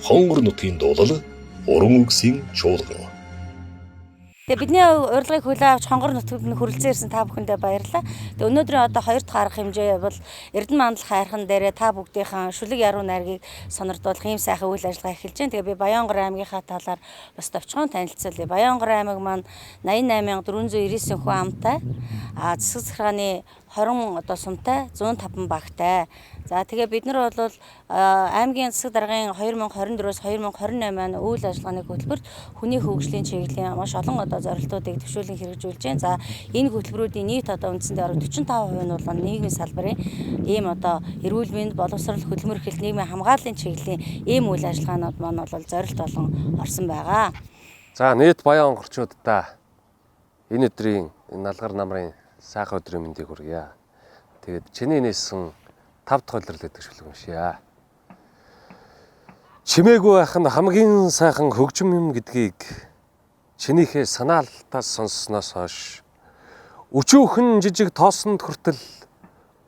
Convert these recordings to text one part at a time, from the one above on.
Хонгор нутгийн дуулал уран үгсийн чуулган. Тэгээ бидний урилгыг хүлээн авч хонгор нутагт хүрэлцэн ирсэн та бүхэндээ баярлалаа. Тэгээ өнөөдрийн одоо 2 дахь арга хэмжээ бол Эрдэнэ мандал хайрхан дээрээ та бүгдийнхэн шүлэг яруу найргийг сонирдуулах ийм сайхан үйл ажиллагаа эхэлж байна. Тэгээ би Баянгор аймгийнхаа талаар бас товчхон танилцуулъя. Баянгор аймаг маань 88499 хүн амтай. Засаг захиргааны 20 одоо сумтай 105 багтай. За тэгээ бид нар бол аймгийн засаг даргын 2024-өөс 2028 маань үйл ажиллагааны хөтөлбөрт хүний хөгжлийн чиглэлийн маш олон одоо зорилтуудыг төвшүүлэн хэрэгжүүлж байна. За энэ хөтөлбөрүүдийн нийт одоо үндсэндээ 45% нь бол нийгмийн салбарын ийм одоо эрүүл мэнд, боловсрол, хөдөлмөр эрхлэлт, нийгмийн хамгааллын чиглэлийн ийм үйл ажиллагаанууд маань бол зорилт болон орсон байгаа. За нийт Баянгорчуудаа энэ өдрийн налгар намрын сайхан өдрийн мэндийг хүргье. Тэгээд чиний нээсэн 5 дахь улирал гэдэг шүлэг уншия. Чимээгүй байх нь хамгийн сайхан хөгжим юм гэдгийг чинийхээ санаалтаас сонссноос хойш өчүүхэн жижиг тоосонд хүртэл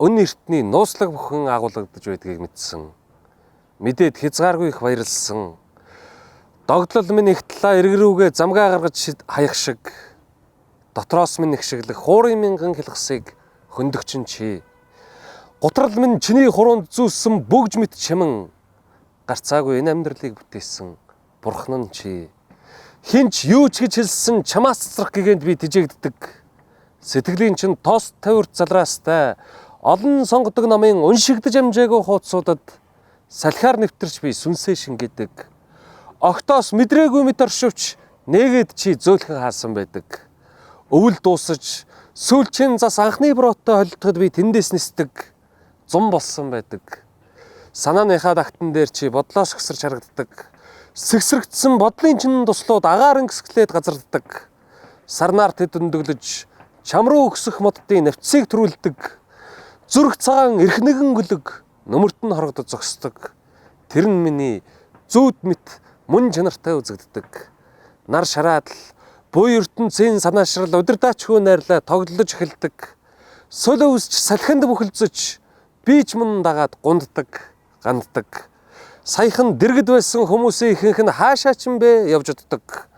өн эртний нууцлаг бүхэн агуулгадж байдгийг мэдсэн. Мэдээд хязгааргүй их баярлсан. Догдлол минь их талаа эргэрүүгээ замгаа гаргаж хаях шиг дотроос минь их шиглэх хуурын мянган хэлхсийг хөндөгчин чи. Гутрал минь чиний хуруунд зүүссэн бөгж мэт чимэн гарцаагүй энэ амьдралыг бүтээсэн бурхан нь чи. Хинч юу ч гэж хэлсэн чамаас цэцрах гэгэнд би тижээгддэг. Сэтгэлийн чин тоос тавирт залраастай олон сонгодог намын уншигдаж амжаагүй хуудсуудад салхиар нэвтэрч би сүнсээ шингээдэг. Огтоос мэдрээгүй мэт оршивч нээгээд чи зөөлхөн хаасан байдаг. Өвөл дуусаж сүүлчийн зас анхны броттой холдоход би тэндээс нисдэг. Зум болсон байдаг. Санааныхаа дагтан дээр чи бодлоос гсэрч харагддаг. Сэгсрэгдсэн бодлын чин туслууд агаарн гисгэлээд газарддаг. Сарнаар тэд өндөглөж чам руу өксөх моддын навцыг төрүүлдэг. Зүрх цагаан эрх нэгэн гөлөг нөмөрт нь хорогдож зогсдог. Тэр нь миний зүүд мэт мөн чанартай үзэгддэг. Нар шараад л буй ертөнцийн санаашрал удирдаачгүй найрлаа тоглож эхэлдэг. Соло үсч салхинд бүхэлзэж би ч мөн дагаад гунддаг, ганддаг. Саяхан дэргэд байсан хүмүүсийн ихэнх нь хаашаа ч юм бэ явж уддаг.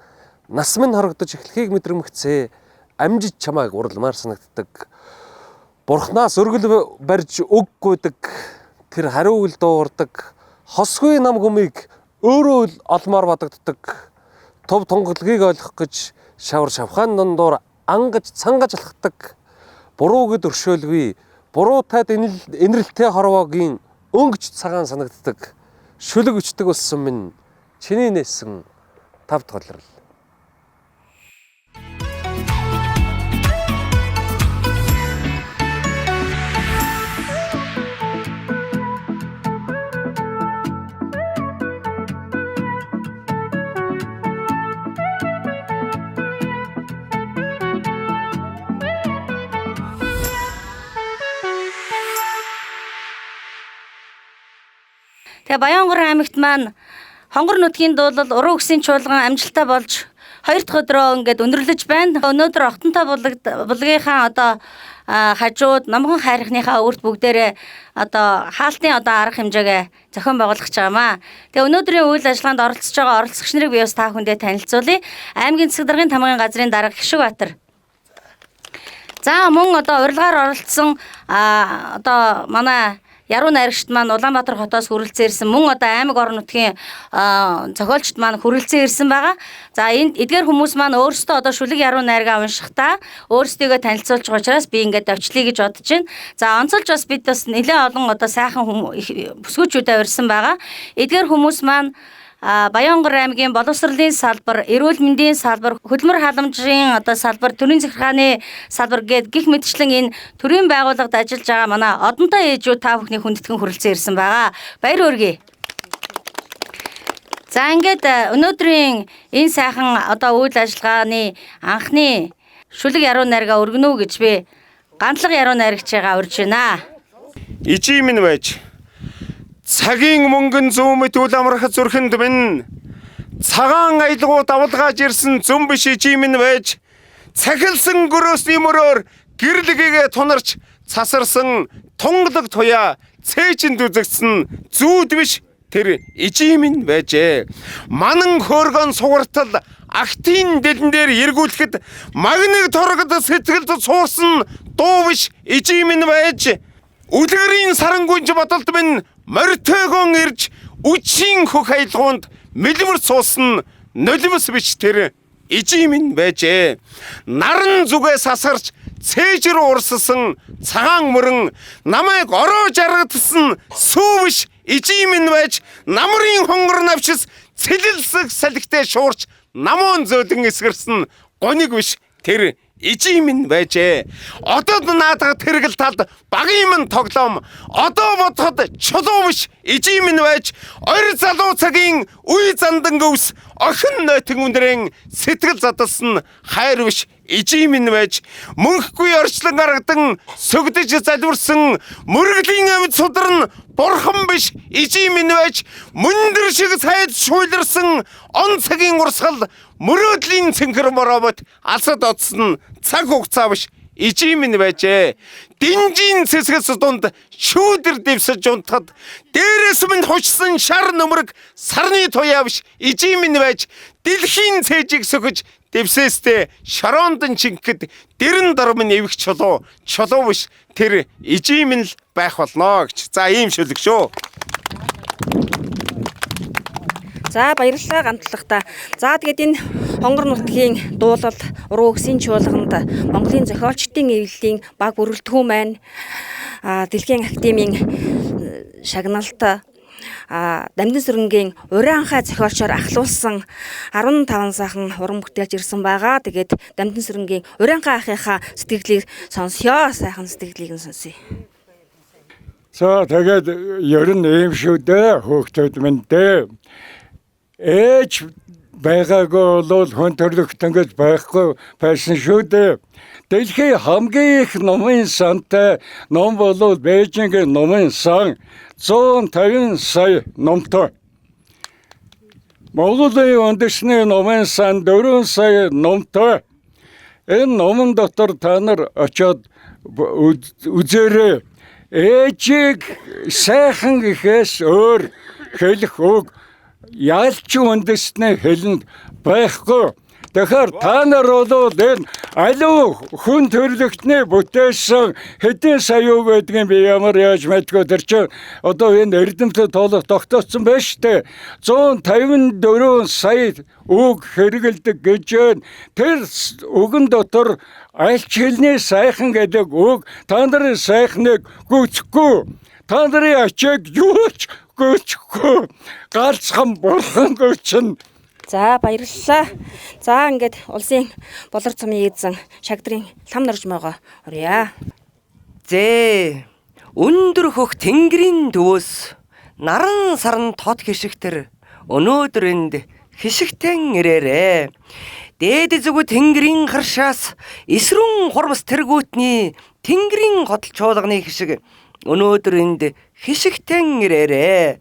Нас минь хорогдож эхлэхийг мэдрэмгцээ амжиж чамайг уралмаар санагддаг. Бурхнаас өргөл барьж өггүйдэг. Тэр хариу үл дуугардаг. Хосгүй нам гүмийг өөрөө олмоор бодогддог. Төв тунгалгийг ойлгох гэж шавар шавхаан дундуур ангаж цангаж алхдаг. Буруугэд өршөөлгүй. Буруутайд инрэлтэй хорвоогийн өнгөч цагаан санагддаг. Шүлэг өчтөг болсон минь чиний нээсэн 5 дахь улирал. Тэгээ Баянгор аймагт маань хонгор нутгийн дуулал уран үгсийн чуулган амжилттай болж 2 дахь өдрөө ингээд өндөрлөж байна. Өнөөдөр Охтонтой булгийнхаа одоо хажууд номгон хайрхныхаа өрт бүгдээрээ одоо хаалтын одоо арга хэмжээгээ зохион байгуулах гэж байгаамаа. Тэгээ өнөөдрийн үйл ажиллагаанд оролцож байгаа оролцогч нарыг би бас та бүхэндээ танилцуулъя. Аймгийн засаг даргын тамгын газрын дарга Гишгбаатар. За мөн одоо урилгаар оролцсон одоо манай яруу найрагчд маань Улаанбаатар хотоос хүрэлцэн ирсэн мөн одоо аймаг орон нутгийн зохиолчд маань хүрэлцэн ирсэн байгаа. За энд эдгээр хүмүүс маань өөрсдөө одоо шүлэг яруу найргаа уншихдаа өөрсдийгөө танилцуулж байгаа учраас би ингээд авчлие гэж бодож байна. За онцолж бас бид бас нэлээд олон одоо сайхан бүсгүүчүүдэд урьсан байгаа. Эдгээр хүмүүс маань Баянгор аймгийн боловсролын салбар, эрүүл мэндийн салбар, хөдөлмөр халамжийн одоо салбар, төрийн захиргааны салбар гээд гих мэтчлэн энэ төрийн байгууллагад ажиллаж байгаа манай одонтой ээжүүд та бүхний хүндэтгэн хүрэлцэн ирсэн байгаа. Баяр хүргэе. За ингээд өнөөдрийн энэ сайхан одоо үйл ажиллагааны анхны шүлэг яруу найргаа өргөнө үү гэж би гандлага яруу найрагчаагаа урьж байна. Ижи минь байж цагийн мөнгөн зүүмэт үл амрах зүрхэнд минь цагаан аялгуу давалгааж ирсэн зүм биш ижи минь байж цахилсан гөрөөсний мөрөөр гэрлэгээ тунарч цасарсан тунгалаг туяа цээжинд үзэгдсэн зүүд биш тэр ижим нь байжээ. Манан хөөргөн сугартал актийн дэлэн дээр эргүүлэхэд магнит торгод сэтгэлд суурсан дуу биш ижим нь байж үлгэрийн сарангуйж бодолд минь морьтойгон ирж үчийн хөх айлгуунд мэлмэр суусан нулимс биш тэр ижим нь байжээ. Наран зүгээс асарч цээжэр урссан цагаан мөрөн намайг ороо жаргадсан сүүвш ижим нь байж намрын хонгор навчис цэлэлсэг салхитай шуурч намуун зөөлөн эсгэрсэн гоник биш тэр ижим нь байжээ. Одод наадах тэргэл талд багийн мань тоглоом одоо бодоход чулуу биш ижим нь байж ойр залуу цагийн үе зандан гөвс охин нойтон үндрэн сэтгэл задалсан хайр биш ижим нь байж мөнхгүй орчлон гаргадан сүгдэж залбирсан мөргөлийн амьд судар нь бурхан биш ижим нь байж мөндөр шиг сайд шуйларсан он цагийн урсгал мөрөөдлийн цэнхэр морообот алсад одсон цаг хугацаа биш ижим нь байжээ. Динжийн цэсгэс дунд шүүдэр дэвсэж унтахад дээрээс минь хучсан шар нөмрөг сарны туяа биш ижим нь байж дэлхийн цээжийг сөхөж дэвсээстэй шарондон чингэхэд дэрэн дормын эвэх чулуу биш тэр ижим нь л байх болно гэж. За ийм шүлэг шүү. За баярлалаа гамтлагта. За тэгээд энэ хонгор нутгийн дуулал уруу өгсийн чуулганд Монголын зохиолчдын эвлэлийн баг бүрэлдэхүүн маань Дэлхийн академийн шагналт Дамжин сүрэнгийн уран анхай зохиолчоор ахлуулсан 15 сайхан уран бүтээлж ирсэн байгаа. Тэгээд Дамжин сүрэнгийн уран анхайхаа сэтгэлийг сонсё. Сайхан сэтгэлийг нь сонсъё. За тэгээд ер нь ийм шүү дээ хүүхдүүд минь дээ. Ээж байгаагүй бол хүн төрлөختөн гэж байхгүй байсан шүү дээ. Дэлхийн хамгийн их номын сантай ном бол Бээжингийн номын сан 150 сая номтой. Монголын үндэсний номын сан 4 сая номтой. Энэ номон дотор та нар очиод үзээрэй. Ээжийг сайхан гэхээс өөр хэлэх үг ялч үндэсний хэлэнд байхгүй. Тэгэхээр та нар бол энэ аливаа хүн төрлөختний бүтээсэн хэдэн сая юу гэдгийг би ямар яаж мэдгүй тэр чинь одоо энэ эрдэмтэд тоолох тогтооцсон байж тээ 154 сая үг хэрэгэлдэг гэж байна. Тэр үгэн дотор альч хэлний сайхан гэдэг үг та нарын сайхныг гүйцэхгүй. Та нарын ачааг юу ч гүйцэхгүй. Галзхан бурхан гүйцэн. За баярлалаа. За ингээд улсын болор цомын эзэн шагдрын лам нарж байгаа орё. Зээ өндөр хөх тэнгэрийн төвөөс наран саран тод хишигтэр өнөөдрөнд хишигтэн ирээрээ. Дээд зүг тэнгэрийн харшаас эсрүүн хурмс тэргүүтний тэнгэрийн хотл чуулганы хишиг өнөөдрөнд хишигтэн ирээрээ.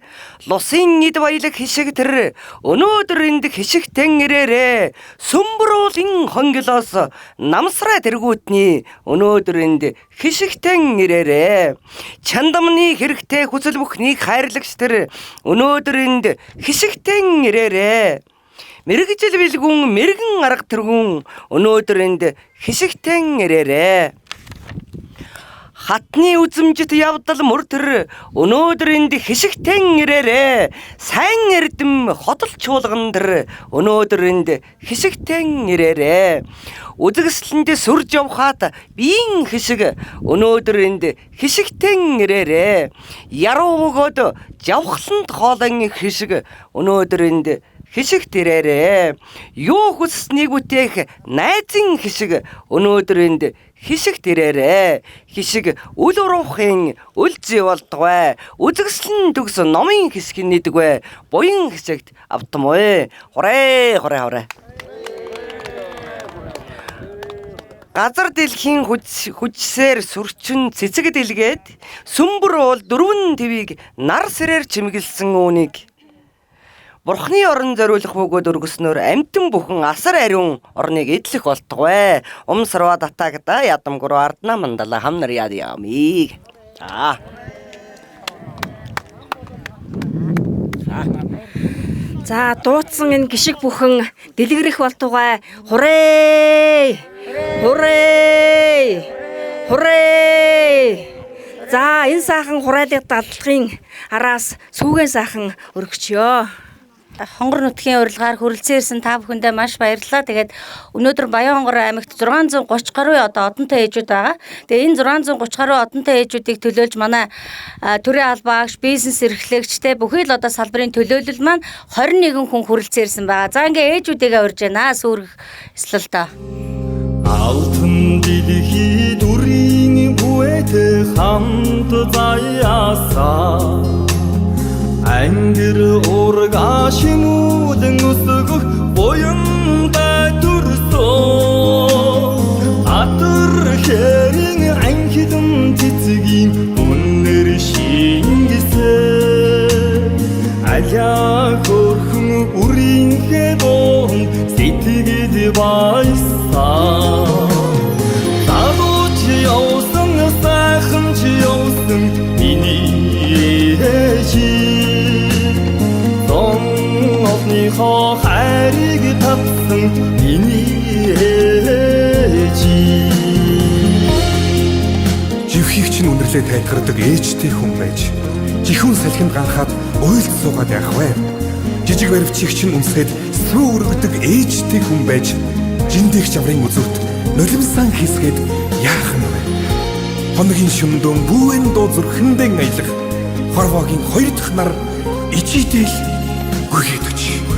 Лусын эд баялаг хишиг тэр өнөөдрөнд хишигтэн ирээрээ. Сүмбрүүлэн хонгилоос намсраа тэргүүтний өнөөдрөнд хишигтэн ирээрээ. Чандамны хэрэгтэй хүсэл бүхнийг хайрлагч тэр өнөөдрөнд хишигтэн ирээрээ. Мэргэжил билгүн мэргэн арга тэргүүн өнөөдрөнд хишигтэн ирээрээ. Хатны үзэмжит явдал мөр төр өнөөдрөнд хишигтэн ирээрээ. Сайн эрдэм хотол чуулган төр өнөөдрөнд хишигтэн ирээрээ. Үзэгслэнд сүрж явхаад биеийн хишиг өнөөдрөнд хишигтэн ирээрээ. Яруу бөгөөд жавхланд хоолон хишиг өнөөдрөнд хишигт ирээрээ. Юу хүсснийг бүтээх найзын хишиг өнөөдрөнд хишигт ирээрээ. Хишиг үл уруухын үл зүй болдгоо. Үзэгслэн төгс номын хишгийг нэгдгөө. Буян хишигт автмоо. Хорэ. Газар дэлхийн хүчсээр сүрчин цэцэг дэлгээд сүмбэр уул дөрвөн твийг нар сэрээр чимгэлсэн үүнийг Бурхны орон зориулах бөгөөд өргөснөөр амтэн бүхэн асар ариун орныг эдлэх болтугай. Умсрва датагда ядамгур ардна мандала хамнар ями. За дуудсан энэ гişиг бүхэн дэлгэрэх болтугай хурээ. Хурээ. Хурээ. За энэ сайхан хураалыг дадлахын араас сүүгэн сайхан өргөчьё. Хонгор нутгийн урилгаар хүрэлцэн ирсэн та бүхэндээ маш баярлалаа. Тэгээд өнөөдөр Баянгор аймагт 630 гаруй одоо одонтой ээжүүд байгаа. Тэгээд энэ 630 гаруй одонтой ээжүүдийг төлөөлж манай төрийн албаагч, бизнес эрхлэгчтэй бүхий л одоо салбарын төлөөлөл маань 21 хүн хүрэлцэн ирсэн байгаа. За ингээ ээжүүдийгээ урьж байна. Сүрэх эслэлтаа. Алтан дэлхий дүрийн бүэт хамт заяасаа ангэр урга шимүүдэн өсгөх буянтай төрсөн атар хэрийн анхидэн цэцгийн үнэр шингэсэн аля хөрхөн үрийнхээ доон сэтгэд байсан тагууч явсан сайхан чи явсан миний ээжи Хоо хайрыг татсан миний ээжи Живхийг чинь үнэрлээ тайлгардаг ээжтэй хүн байж жихүүн салхинд ганхаад уйлд суугаад яах вэ? Жижиг баривчийг чинь үнсгээд сүү өргөдөг ээжтэй хүн байж жиндэх чаврын үзүүрт нулимсан хийсгээд яах нь вэ? Хоногийн шүмдөн бүүэн дуу зүрхэндээ аялах хорвоогийн хоёр дахь нар ижидэл гүйгээд өч.